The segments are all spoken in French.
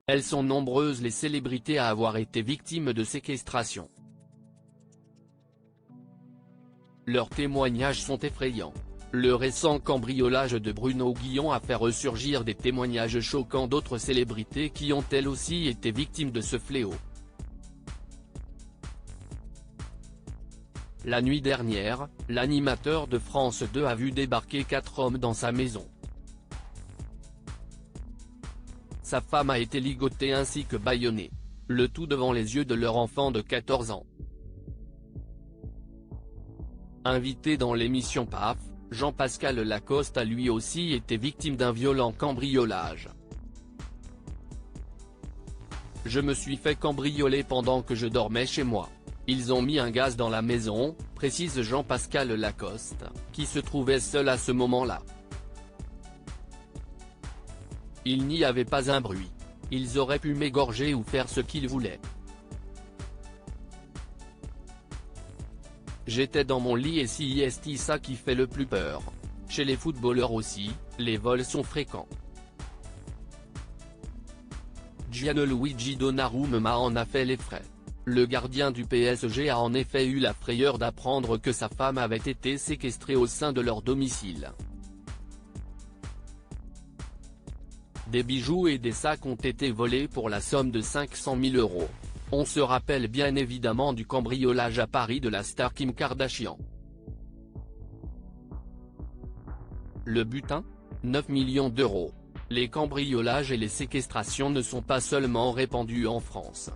Elles sont nombreuses les célébrités à avoir été victimes de séquestration. Leurs témoignages sont effrayants. Le récent cambriolage de Bruno Guillon a fait ressurgir des témoignages choquants d'autres célébrités qui ont elles aussi été victimes de ce fléau. La nuit dernière, l'animateur de France 2 a vu débarquer 4 hommes dans sa maison. Sa femme a été ligotée ainsi que bâillonnée. Le tout devant les yeux de leur enfant de 14 ans. Invité dans l'émission PAF, Jean-Pascal Lacoste a lui aussi été victime d'un violent cambriolage. Je me suis fait cambrioler pendant que je dormais chez moi. Ils ont mis un gaz dans la maison, précise Jean-Pascal Lacoste, qui se trouvait seul à ce moment-là. Il n'y avait pas un bruit. Ils auraient pu m'égorger ou faire ce qu'ils voulaient. J'étais dans mon lit et c'est ça qui fait le plus peur. Chez les footballeurs aussi, les vols sont fréquents. Gianluigi Donnarumma en a fait les frais. Le gardien du PSG a en effet eu la frayeur d'apprendre que sa femme avait été séquestrée au sein de leur domicile. Des bijoux et des sacs ont été volés pour la somme de 500 000 €. On se rappelle bien évidemment du cambriolage à Paris de la star Kim Kardashian. Le butin ? 9 millions d'euros. Les cambriolages et les séquestrations ne sont pas seulement répandus en France.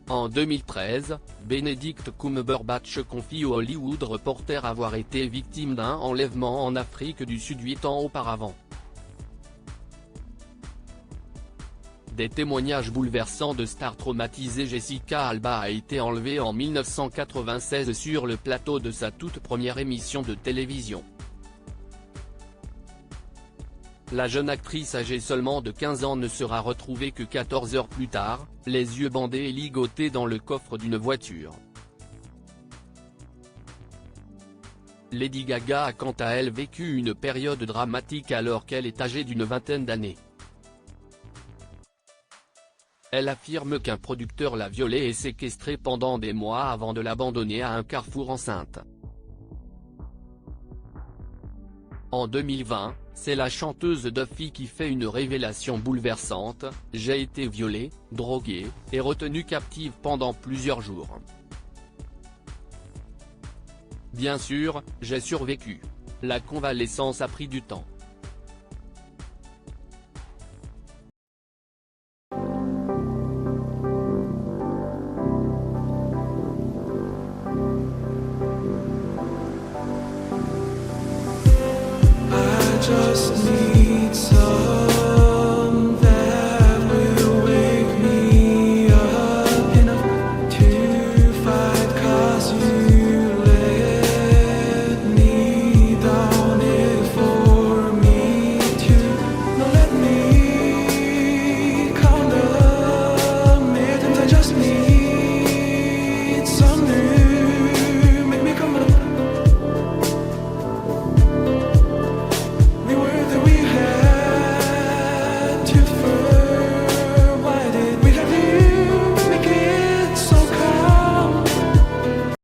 En 2013, Benedict Cumberbatch confie au Hollywood Reporter avoir été victime d'un enlèvement en Afrique du Sud 8 ans auparavant. Des témoignages bouleversants de stars traumatisées. Jessica Alba a été enlevée en 1996 sur le plateau de sa toute première émission de télévision. La jeune actrice âgée seulement de 15 ans ne sera retrouvée que 14 heures plus tard, les yeux bandés et ligotée dans le coffre d'une voiture. Lady Gaga a quant à elle vécu une période dramatique alors qu'elle est âgée d'une vingtaine d'années. Elle affirme qu'un producteur l'a violée et séquestrée pendant des mois avant de l'abandonner à un carrefour enceinte. En 2020, c'est la chanteuse Duffy qui fait une révélation bouleversante: « J'ai été violée, droguée, et retenue captive pendant plusieurs jours. Bien sûr, j'ai survécu. La convalescence a pris du temps. » Just